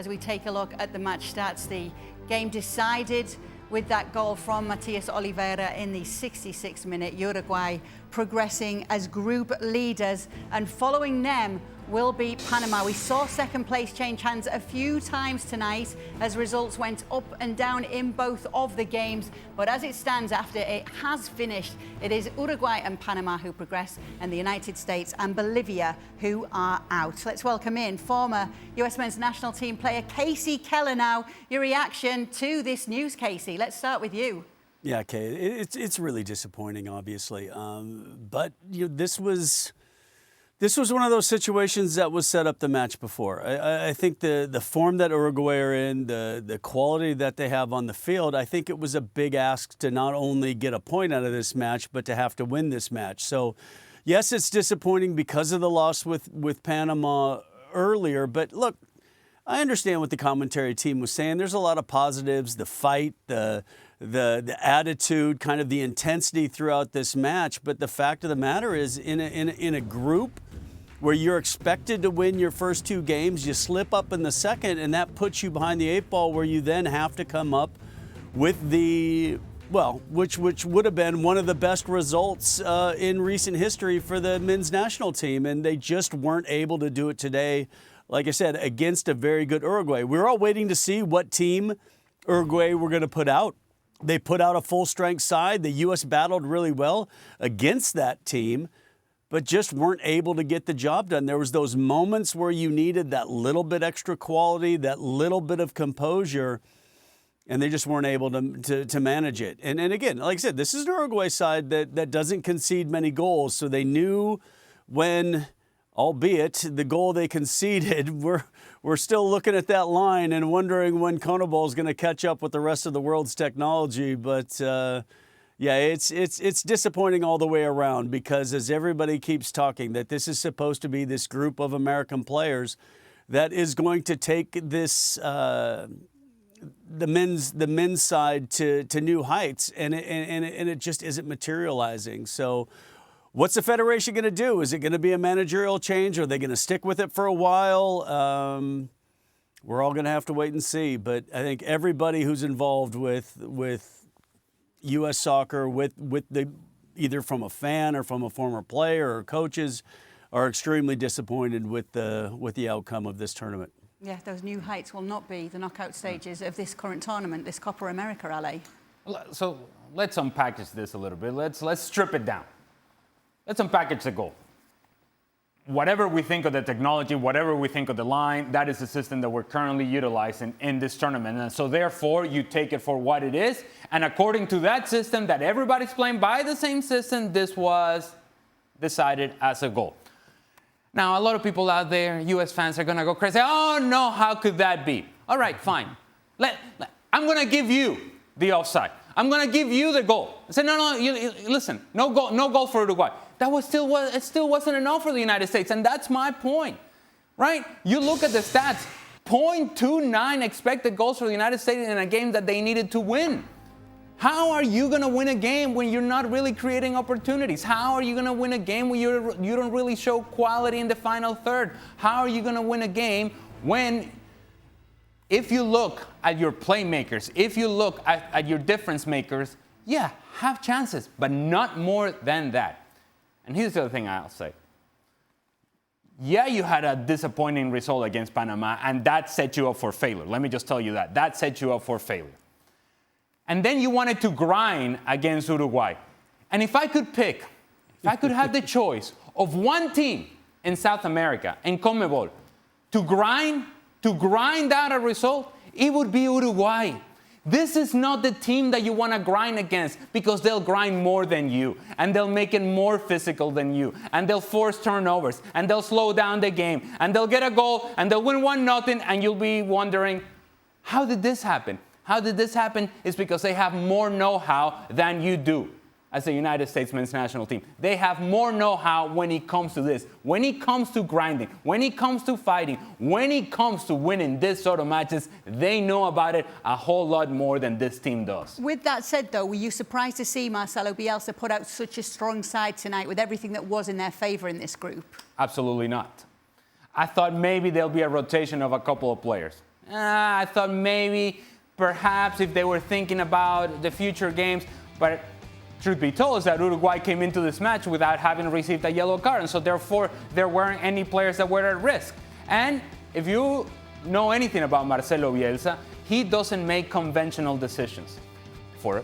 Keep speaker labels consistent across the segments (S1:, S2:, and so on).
S1: as we take a look at the match stats. The game decided with that goal from Matias Oliveira in the 66th minute. Uruguay progressing as group leaders, and following them will be Panama. We saw second place change hands a few times tonight as results went up and down in both of the games. But as it stands, after it has finished, it is Uruguay and Panama who progress, and the United States and Bolivia who are out. Let's welcome in former US men's national team player Kasey Keller now. Your reaction to this news, Kasey. Let's start with you.
S2: Yeah, Kay, it's really disappointing, obviously. But this was one of those situations that was set up the match before. I think the form that Uruguay are in, the quality that they have on the field, I think it was a big ask to not only get a point out of this match, but to have to win this match. So, yes, it's disappointing because of the loss with Panama earlier. But look, I understand what the commentary team was saying. There's a lot of positives, the fight, the attitude, kind of the intensity throughout this match. But the fact of the matter is, in a group where you're expected to win your first two games, you slip up in the second, and that puts you behind the eight ball, where you then have to come up with which would have been one of the best results in recent history for the men's national team. And they just weren't able to do it today, like I said, against a very good Uruguay. We're all waiting to see what team Uruguay were going to put out. They put out a full-strength side. The U.S. battled really well against that team, but just weren't able to get the job done. There was those moments where you needed that little bit extra quality, that little bit of composure, and they just weren't able to manage it. And again, like I said, this is an Uruguay side that doesn't concede many goals, so they knew when, albeit the goal they conceded, we're still looking at that line and wondering when CONMEBOL is going to catch up with the rest of the world's technology. But yeah, it's disappointing all the way around, because as everybody keeps talking, that this is supposed to be this group of American players that is going to take this the men's side to new heights, and it just isn't materializing. So, what's the Federation going to do? Is it going to be a managerial change? Are they going to stick with it for a while? We're all going to have to wait and see. But I think everybody who's involved with U.S. soccer, with the either from a fan or from a former player or coaches, are extremely disappointed with the outcome of this tournament.
S1: Yeah, those new heights will not be the knockout stages of this current tournament, this Copa America, Ale.
S3: So let's unpackage this a little bit. Let's strip it down. Let's unpackage the goal. Whatever we think of the technology, whatever we think of the line, that is the system that we're currently utilizing in this tournament. And so therefore, you take it for what it is. And according to that system, that everybody's playing by the same system, this was decided as a goal. Now, a lot of people out there, U.S. fans, are going to go crazy. Oh, no, how could that be? All right, fine. I'm going to give you the offside. I'm going to give you the goal. I said, no, listen, no goal for Uruguay. It still wasn't enough for the United States, and that's my point, right? You look at the stats, 0.29 expected goals for the United States in a game that they needed to win. How are you going to win a game when you're not really creating opportunities? How are you going to win a game when you don't really show quality in the final third? How are you going to win a game when, if you look at your playmakers, if you look at your difference makers, yeah, have chances, but not more than that. And here's the other thing I'll say. Yeah, you had a disappointing result against Panama, and that set you up for failure. Let me just tell you that. That set you up for failure. And then you wanted to grind against Uruguay. And if I could have the choice of one team in South America, in CONMEBOL, to grind out a result, it would be Uruguay. This is not the team that you want to grind against, because they'll grind more than you, and they'll make it more physical than you, and they'll force turnovers, and they'll slow down the game, and they'll get a goal, and they'll win 1-0, and you'll be wondering, how did this happen? How did this happen? It's because they have more know-how than you do as the United States men's national team. They have more know-how when it comes to this, when it comes to grinding, when it comes to fighting, when it comes to winning this sort of matches. They know about it a whole lot more than this team does.
S1: With that said, though, were you surprised to see Marcelo Bielsa put out such a strong side tonight with everything that was in their favor in this group?
S3: Absolutely not. I thought maybe there'll be a rotation of a couple of players. I thought maybe, perhaps, if they were thinking about the future games. But truth be told is that Uruguay came into this match without having received a yellow card. And so therefore, there weren't any players that were at risk. And if you know anything about Marcelo Bielsa, he doesn't make conventional decisions.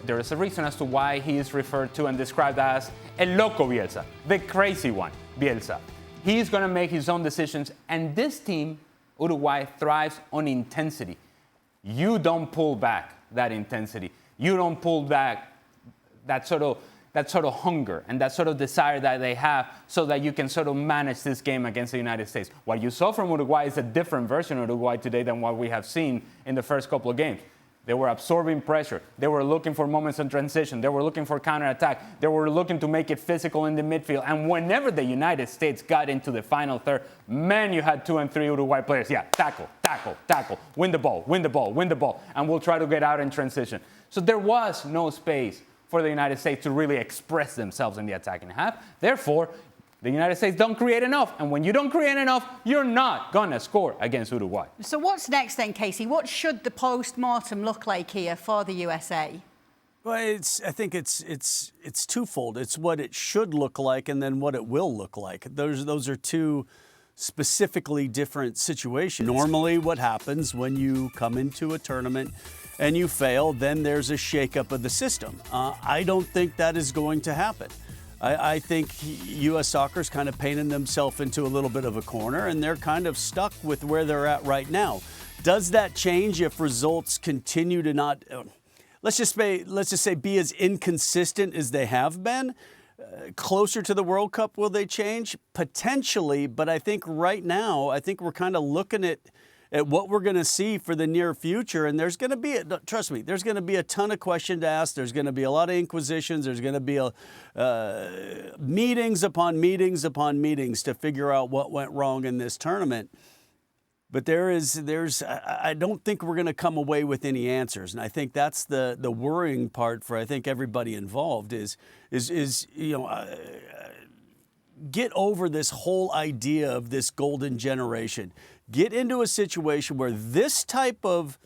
S3: There is a reason as to why he is referred to and described as El Loco Bielsa, the crazy one, Bielsa. He's going to make his own decisions. And this team, Uruguay, thrives on intensity. You don't pull back that intensity. You don't pull back that sort of hunger and that sort of desire that they have so that you can sort of manage this game against the United States. What you saw from Uruguay is a different version of Uruguay today than what we have seen in the first couple of games. They were absorbing pressure. They were looking for moments of transition. They were looking for counterattack. They were looking to make it physical in the midfield. And whenever the United States got into the final third, man, you had 2 and 3 Uruguay players. Yeah, tackle, tackle, tackle. Win the ball, win the ball, win the ball. And we'll try to get out in transition. So there was no space for the United States to really express themselves in the attacking half. Therefore, the United States don't create enough. And when you don't create enough, you're not going to score against Uruguay.
S1: So what's next then, Kasey? What should the post-mortem look like here for the USA?
S2: Well, I think it's twofold. It's what it should look like and then what it will look like. Those are two specifically different situations. Normally what happens when you come into a tournament and you fail, then there's a shakeup of the system. I don't think that is going to happen. I think U.S. Soccer's kind of painting themselves into a little bit of a corner, and they're kind of stuck with where they're at right now. Does that change if results continue to not, let's just say, be as inconsistent as they have been? Closer to the World Cup, will they change? Potentially, but I think right now, we're kind of looking at what we're going to see for the near future. And there's going to be, trust me, there's going to be a ton of questions to ask. There's going to be a lot of inquisitions. There's going to be meetings upon meetings upon meetings to figure out what went wrong in this tournament. But I don't think we're going to come away with any answers. And I think that's the worrying part for, I think, everybody involved is get over this whole idea of this golden generation. Get into a situation where this type of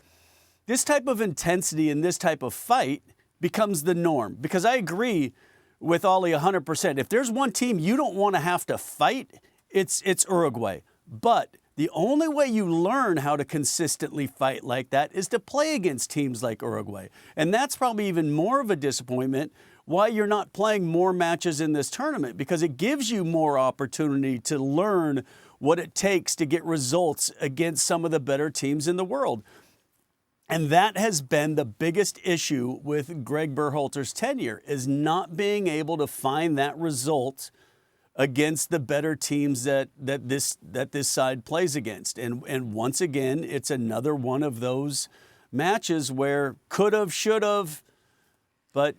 S2: intensity and this type of fight becomes the norm. Because I agree with Ollie 100%. If there's one team you don't want to have to fight, it's Uruguay. But the only way you learn how to consistently fight like that is to play against teams like Uruguay. And that's probably even more of a disappointment why you're not playing more matches in this tournament, because it gives you more opportunity to learn what it takes to get results against some of the better teams in the world. And that has been the biggest issue with Greg Berhalter's tenure, is not being able to find that result against the better teams that this side plays against. And once again, it's another one of those matches where could have, should have, but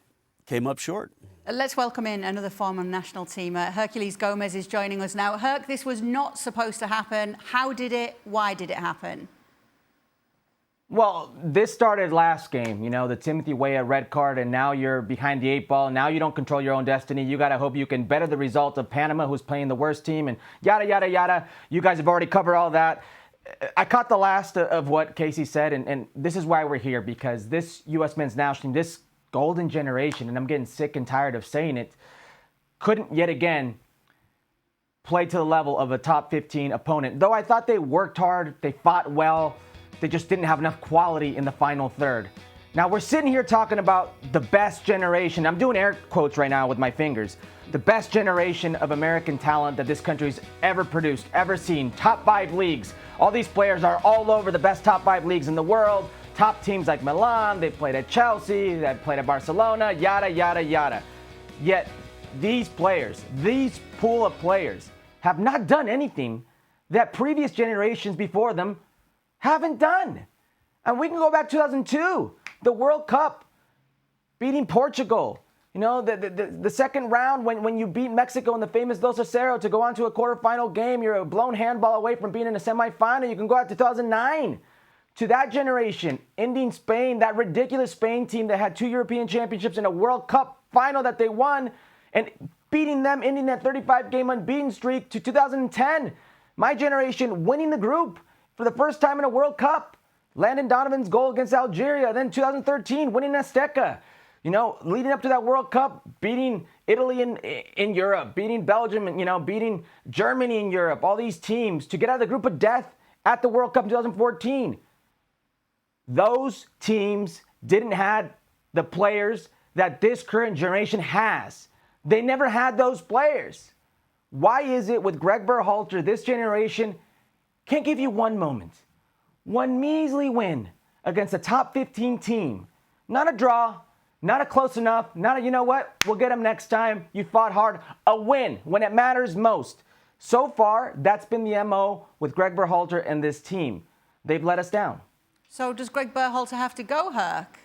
S2: came up short.
S1: Let's welcome in another former national teamer. Herculez Gomez is joining us now. Herc, this was not supposed to happen. How did it? Why did it happen?
S4: Well, this started last game, the Timothy Weah red card, and now you're behind the 8 ball. Now you don't control your own destiny. You got to hope you can better the result of Panama, who's playing the worst team, and yada, yada, yada. You guys have already covered all that. I caught the last of what Kasey said, and this is why we're here, because this U.S. men's national team, this golden generation, and I'm getting sick and tired of saying it, couldn't yet again play to the level of a top 15 opponent. Though I thought they worked hard, they fought well, they just didn't have enough quality in the final third. Now we're sitting here talking about the best generation. I'm doing air quotes right now with my fingers. The best generation of American talent that this country's ever produced, ever seen. Top 5 leagues. All these players are all over the best top 5 leagues in the world. Top teams like Milan, they played at Chelsea, they played at Barcelona, yada, yada, yada. Yet these players, these pool of players, have not done anything that previous generations before them haven't done. And we can go back to 2002, the World Cup, beating Portugal. The second round when you beat Mexico in the famous 2-0 to go on to a quarterfinal game, you're a blown handball away from being in a semifinal. You can go out to 2009. To that generation, ending Spain, that ridiculous Spain team that had 2 European championships and a World Cup final that they won, and beating them, ending that 35-game unbeaten streak, to 2010. My generation winning the group for the first time in a World Cup. Landon Donovan's goal against Algeria, then 2013, winning Azteca. You know, leading up to that World Cup, beating Italy in Europe, beating Belgium, and, you know, beating Germany in Europe, all these teams to get out of the group of death at the World Cup in 2014. Those teams didn't have the players that this current generation has. They never had those players. Why is it with Greg Berhalter, this generation can't give you one moment, one measly win against a top 15 team? Not a draw, not a close enough, not a, you know what, we'll get them next time, you fought hard. A win when it matters most. So far, that's been the MO with Greg Berhalter and this team. They've let us down.
S1: So does Greg Berhalter have to go, Herc?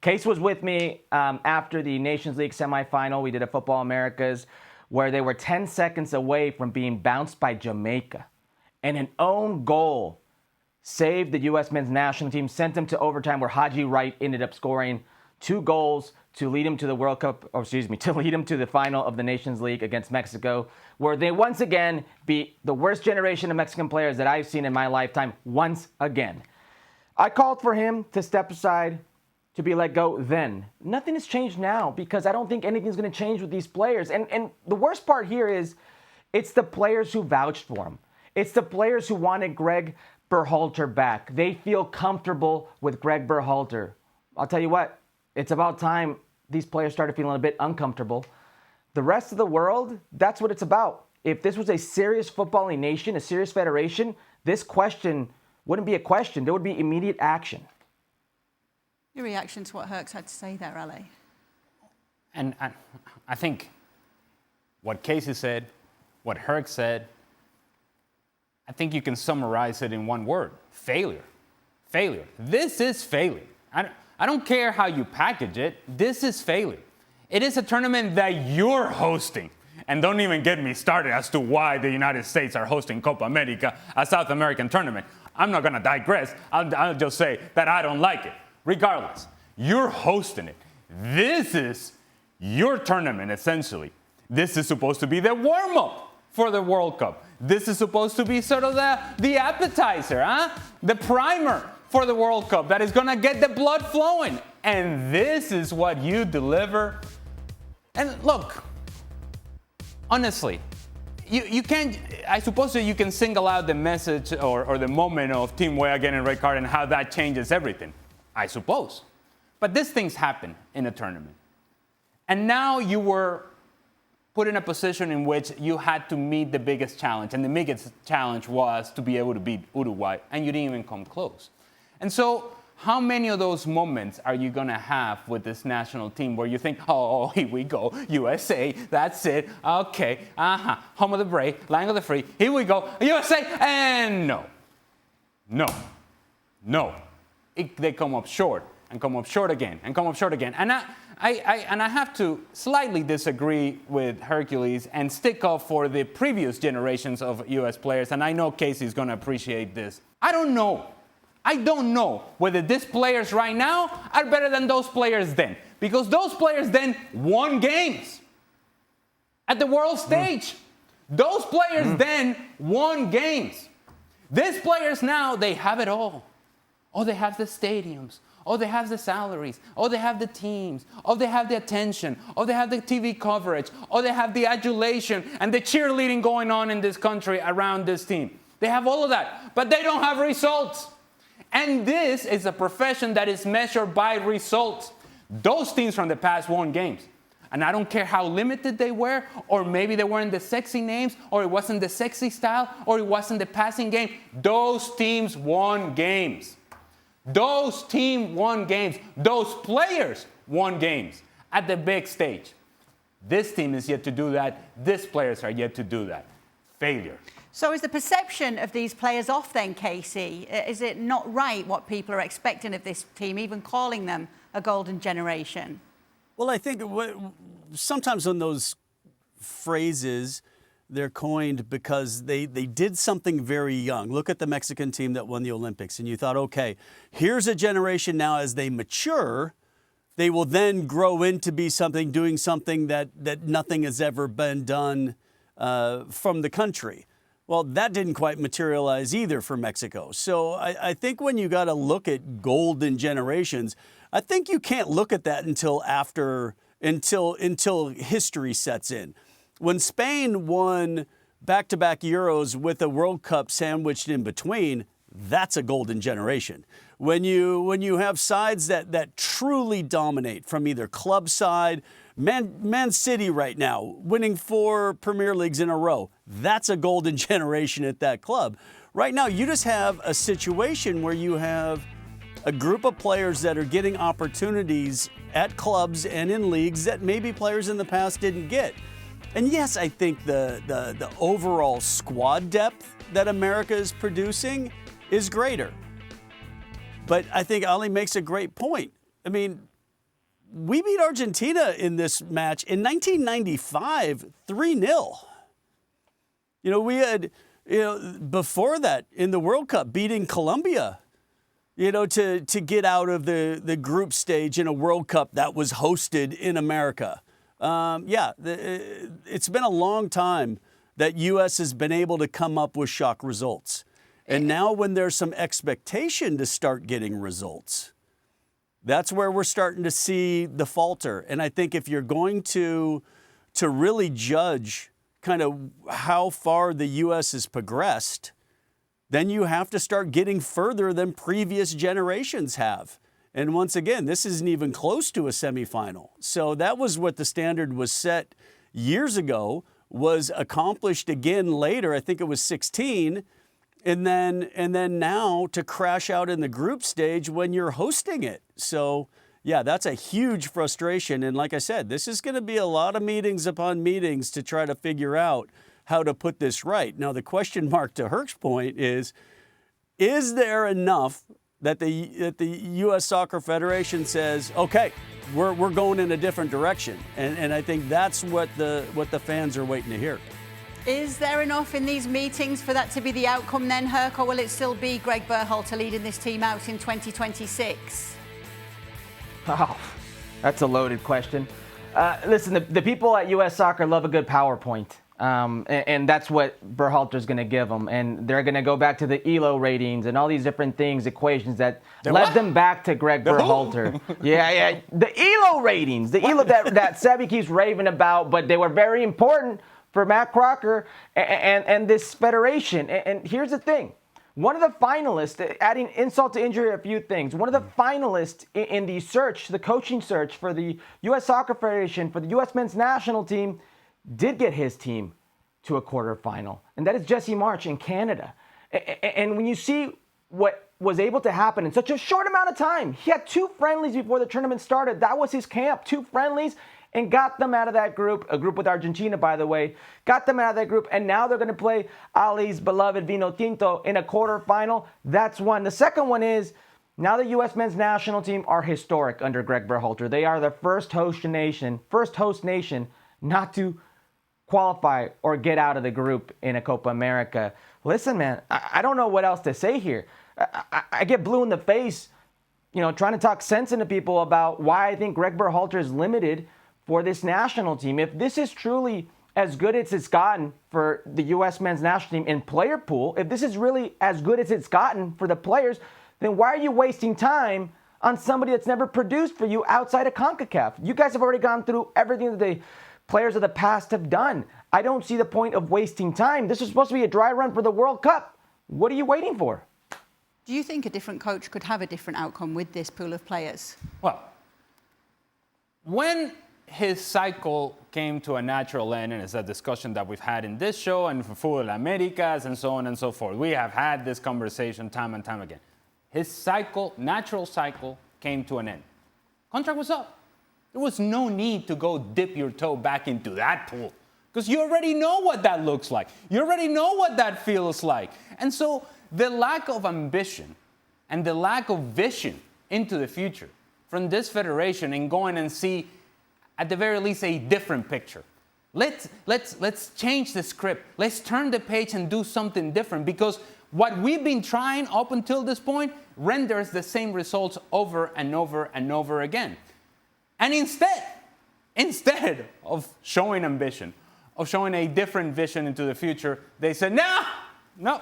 S4: Case was with me after the Nations League semifinal. We did a Football Americas where they were 10 seconds away from being bounced by Jamaica. And an own goal saved the U.S. men's national team, sent them to overtime where Haji Wright ended up scoring 2 goals to lead him to the World Cup, or excuse me, to lead him to the final of the Nations League against Mexico, where they once again beat the worst generation of Mexican players that I've seen in my lifetime once again. I called for him to step aside, to be let go then. Nothing has changed now because I don't think anything's going to change with these players. And the worst part here is it's the players who vouched for him. It's the players who wanted Greg Berhalter back. They feel comfortable with Greg Berhalter. I'll tell you what, it's about time these players started feeling a bit uncomfortable. The rest of the world, that's what it's about. If this was a serious footballing nation, a serious federation, this question wouldn't be a question. There would be immediate action.
S1: Your reaction to what Herc's had to say there, Ali?
S3: And I think what Kasey said, what Herc said, I think you can summarize it in one word: failure. Failure. This is failure. I don't care how you package it. This is failure. It is a tournament that you're hosting. And don't even get me started as to why the United States are hosting Copa America, a South American tournament. I'm not going to digress. I'll just say that I don't like it. Regardless, you're hosting it. This is your tournament, essentially. This is supposed to be the warm-up for the World Cup. This is supposed to be sort of the appetizer, the primer for the World Cup that is going to get the blood flowing. And this is what you deliver. And look, honestly, you can't, I suppose that you can single out the message or the moment of Team Weah getting a red card and how that changes everything. I suppose. But these things happen in a tournament. And now you were put in a position in which you had to meet the biggest challenge. And the biggest challenge was to be able to beat Uruguay. And you didn't even come close. And so how many of those moments are you going to have with this national team where you think, oh, here we go, USA, that's it, okay, home of the brave, land of the free, here we go, USA, and no. They come up short, and come up short again, and come up short again. And I have to slightly disagree with Herculez and stick up for the previous generations of U.S. players, and I know Kasey is going to appreciate this. I don't know whether these players right now are better than those players then, because those players then won games at the world stage. Those players then won games. These players now, they have it all. Oh, they have the stadiums. Oh, they have the salaries. Oh, they have the teams. Oh, they have the attention. Oh, they have the TV coverage. Oh, they have the adulation and the cheerleading going on in this country around this team. They have all of that, but they don't have results. And this is a profession that is measured by results. Those teams from the past won games. And I don't care how limited they were, or maybe they weren't the sexy names, or it wasn't the sexy style, or it wasn't the passing game. Those teams won games. Those teams won games. Those players won games at the big stage. This team is yet to do that. These players are yet to do that. Failure.
S1: So is the perception of these players off then, Kasey? Is it not right what people are expecting of this team, even calling them a golden generation?
S2: Well, I think sometimes on those phrases, they're coined because they did something very young. Look at the Mexican team that won the Olympics, and you thought, okay, here's a generation now as they mature, they will then grow into be something, doing something that nothing has ever been done from the country. Well, that didn't quite materialize either for Mexico. So I think when you got to look at golden generations, I think you can't look at that until history sets in. When Spain won back-to-back Euros with a World Cup sandwiched in between, that's a golden generation. When you have sides that truly dominate from either club side, Man City right now, winning 4 Premier Leagues in a row, that's a golden generation at that club. Right now, you just have a situation where you have a group of players that are getting opportunities at clubs and in leagues that maybe players in the past didn't get. And yes, I think the overall squad depth that America is producing is greater. But I think Ali makes a great point. I mean, we beat Argentina in this match in 1995, 3-0. We had, before that in the World Cup, beating Colombia, to get out of the group stage in a World Cup that was hosted in America. It's been a long time that U.S. has been able to come up with shock results. And now when there's some expectation to start getting results, that's where we're starting to see the falter. And I think if you're going to really judge kind of how far the U.S. has progressed, then you have to start getting further than previous generations have. And once again, this isn't even close to a semifinal. So that was what the standard was set years ago, was accomplished again later. I think it was 16. And then now to crash out in the group stage when you're hosting it. So, yeah, that's a huge frustration. And like I said, this is going to be a lot of meetings upon meetings to try to figure out how to put this right. Now, the question mark to Herc's point is there enough that the U.S. Soccer Federation says, okay, we're going in a different direction? And I think that's what the fans are waiting to hear.
S1: Is there enough in these meetings for that to be the outcome then, Herc, or will it still be Greg Berhalter leading this team out in 2026?
S4: Oh, that's a loaded question. Listen, the people at U.S. Soccer love a good PowerPoint, and that's what Berhalter's going to give them. And they're going to go back to the ELO ratings and all these different things, equations that led them back to Greg Berhalter. Yeah, the ELO ratings, the ELO that Sebi keeps raving about, but they were very important for Matt Crocker and this federation. And here's the thing. One of the finalists, adding insult to injury a few things, one of the finalists in the search, the coaching search for the U.S. Soccer Federation, for the U.S. men's national team, did get his team to a quarterfinal. And that is Jesse March in Canada. And when you see what was able to happen in such a short amount of time, he had 2 friendlies before the tournament started. That was his camp, 2 friendlies. And got them out of that group, a group with Argentina, by the way, got them out of that group, and now they're going to play Ali's beloved Vino Tinto in a quarterfinal. That's one. The second one is, now the U.S. men's national team are historic under Greg Berhalter. They are the first host nation not to qualify or get out of the group in a Copa America. Listen, man, I don't know what else to say here. I get blue in the face, trying to talk sense into people about why I think Greg Berhalter is limited for this national team. If this is truly as good as it's gotten for the U.S. men's national team in player pool, if this is really as good as it's gotten for the players, then why are you wasting time on somebody that's never produced for you outside of CONCACAF? You guys have already gone through everything that the players of the past have done. I don't see the point of wasting time. This is supposed to be a dry run for the World Cup. What are you waiting for?
S1: Do you think a different coach could have a different outcome with this pool of players?
S3: Well, when his cycle came to a natural end, and it's a discussion that we've had in this show and for Fútbol Americas and so on and so forth. We have had this conversation time and time again. His cycle, natural cycle, came to an end. Contract was up. There was no need to go dip your toe back into that pool because you already know what that looks like. You already know what that feels like. And so the lack of ambition and the lack of vision into the future from this federation and going and see at the very least a different picture. Let's change the script. Let's turn the page and do something different because what we've been trying up until this point renders the same results over and over and over again. And instead of showing ambition, of showing a different vision into the future, they said, nah, No.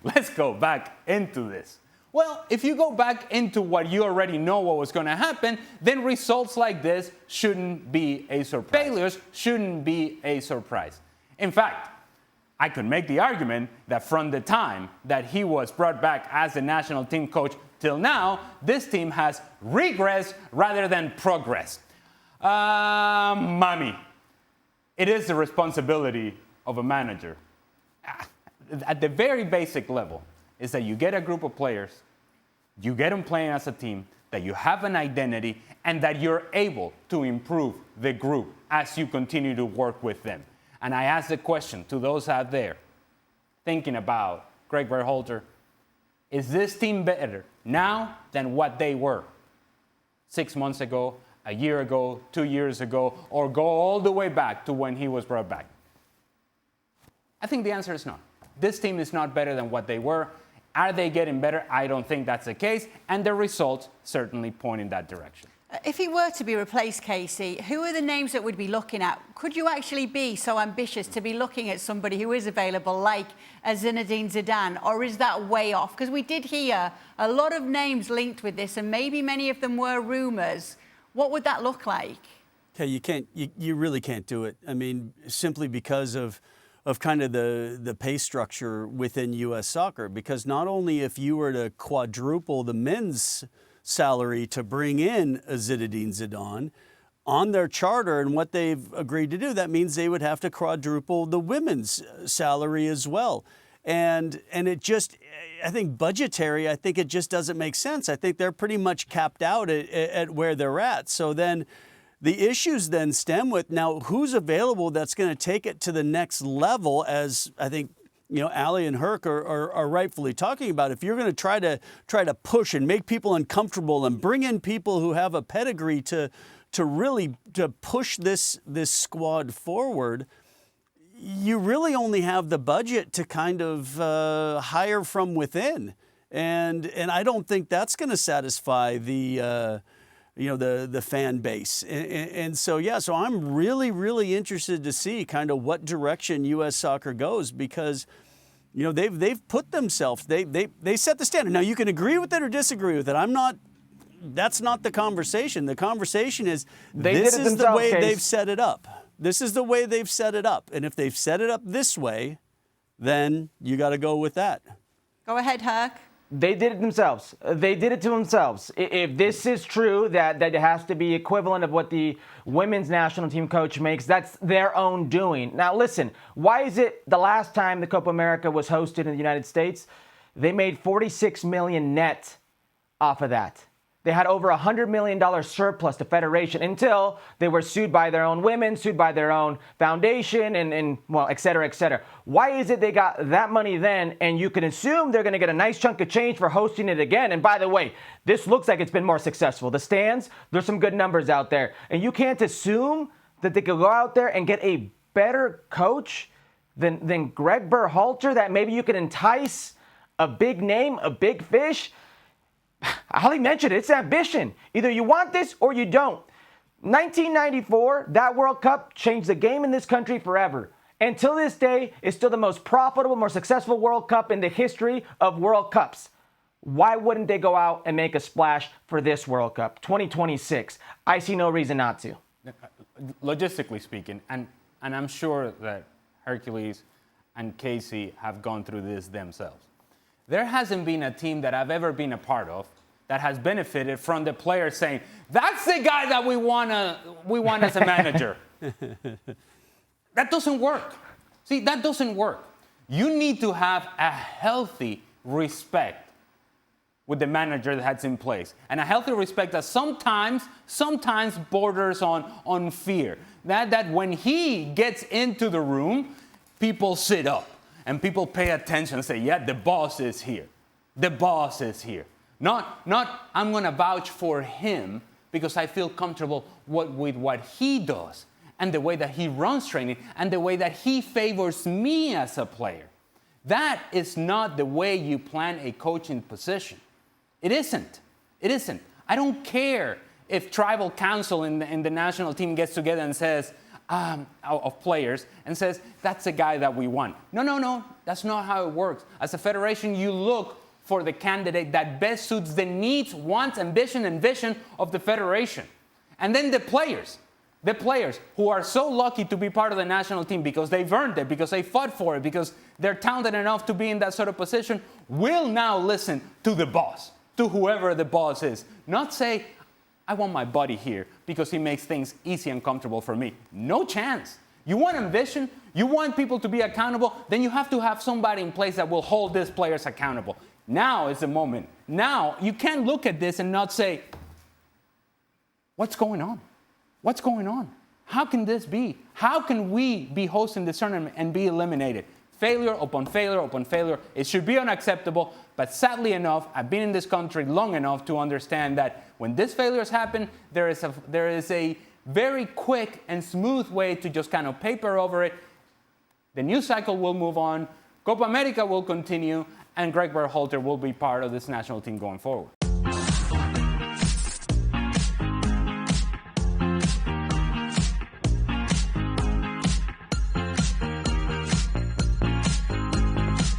S3: Let's go back into this. Well, if you go back into what you already know what was going to happen, then results like this shouldn't be a surprise. Failures shouldn't be a surprise. In fact, I could make the argument that from the time that he was brought back as the national team coach till now, this team has regressed rather than progressed. Mommy, it is the responsibility of a manager. At the very basic level, is that you get a group of players, you get them playing as a team, that you have an identity, and that you're able to improve the group as you continue to work with them. And I ask the question to those out there thinking about Greg Berhalter, is this team better now than what they were 6 months ago, a year ago, 2 years ago, or go all the way back to when he was brought back? I think the answer is no. This team is not better than what they were. Are they getting better? I don't think that's the case, and the results certainly point in that direction.
S1: If he were to be replaced, Kasey, who are the names that we'd be looking at? Could you actually be so ambitious to be looking at somebody who is available, like a Zinedine Zidane, or is that way off? Because we did hear a lot of names linked with this, and maybe many of them were rumours. What would that look like?
S2: Okay, you really can't do it. I mean, simply because of kind of the pay structure within U.S. soccer, because not only if you were to quadruple the men's salary to bring in a Zinedine Zidane on their charter and what they've agreed to do, that means they would have to quadruple the women's salary as well. And it just, I think budgetary, I think it just doesn't make sense. I think they're pretty much capped out at where they're at. So then the issues then stem with now who's available that's going to take it to the next level, as I think, you know, Ali and Herc are rightfully talking about. If you're going to try to push and make people uncomfortable and bring in people who have a pedigree to really push this squad forward, you really only have the budget to kind of hire from within, and I don't think that's going to satisfy the fan base. And so I'm really interested to see kind of what direction U.S. soccer goes, because, you know, they've put themselves, they set the standard. Now you can agree with it or disagree with it. That's not the conversation. The conversation is this is the way they've set it up. This is the way they've set it up. And if they've set it up this way, then you got to go with that.
S1: Go ahead, Herc.
S4: They did it themselves. They did it to themselves. If this is true, that it has to be equivalent of what the women's national team coach makes, that's their own doing. Now, listen, why is it the last time the Copa America was hosted in the United States, they made $46 million net off of that? They had over $100 million surplus to Federation until they were sued by their own women, sued by their own foundation, and well, et cetera, et cetera. Why is it they got that money then, and you can assume they're going to get a nice chunk of change for hosting it again? And by the way, this looks like it's been more successful. The stands, there's some good numbers out there. And you can't assume that they could go out there and get a better coach than Greg Berhalter, that maybe you can entice a big name, a big fish. Ali mentioned it, it's ambition. Either you want this or you don't. 1994, that World Cup changed the game in this country forever. Until this day, it's still the most profitable, more successful World Cup in the history of World Cups. Why wouldn't they go out and make a splash for this World Cup, 2026? I see no reason not to.
S3: Logistically speaking, and I'm sure that Herculez and Kasey have gone through this themselves. There hasn't been a team that I've ever been a part of that has benefited from the players saying, that's the guy that we want as a manager. That doesn't work. See, that doesn't work. You need to have a healthy respect with the manager that's in place. And a healthy respect that sometimes borders on fear. That when he gets into the room, people sit up. And people pay attention and say, yeah, the boss is here. The boss is here. Not I'm going to vouch for him because I feel comfortable with what he does and the way that he runs training and the way that he favors me as a player. That is not the way you plan a coaching position. It isn't. It isn't. I don't care if tribal council in the national team gets together and says, of players and says, that's the guy that we want. No, that's not how it works. As a federation, you look for the candidate that best suits the needs, wants, ambition, and vision of the federation. And then the players who are so lucky to be part of the national team because they've earned it, because they fought for it, because they're talented enough to be in that sort of position, will now listen to the boss, to whoever the boss is. Not say, I want my buddy here because he makes things easy and comfortable for me. No chance. You want ambition, you want people to be accountable, then you have to have somebody in place that will hold these players accountable. Now is the moment. Now you can't look at this and not say, what's going on? What's going on? How can this be? How can we be hosting this tournament and be eliminated? Failure upon failure upon failure. It should be unacceptable, but sadly enough, I've been in this country long enough to understand that when these failures happen, there is a very quick and smooth way to just kind of paper over it. The news cycle will move on, Copa America will continue, and Greg Berhalter will be part of this national team going forward.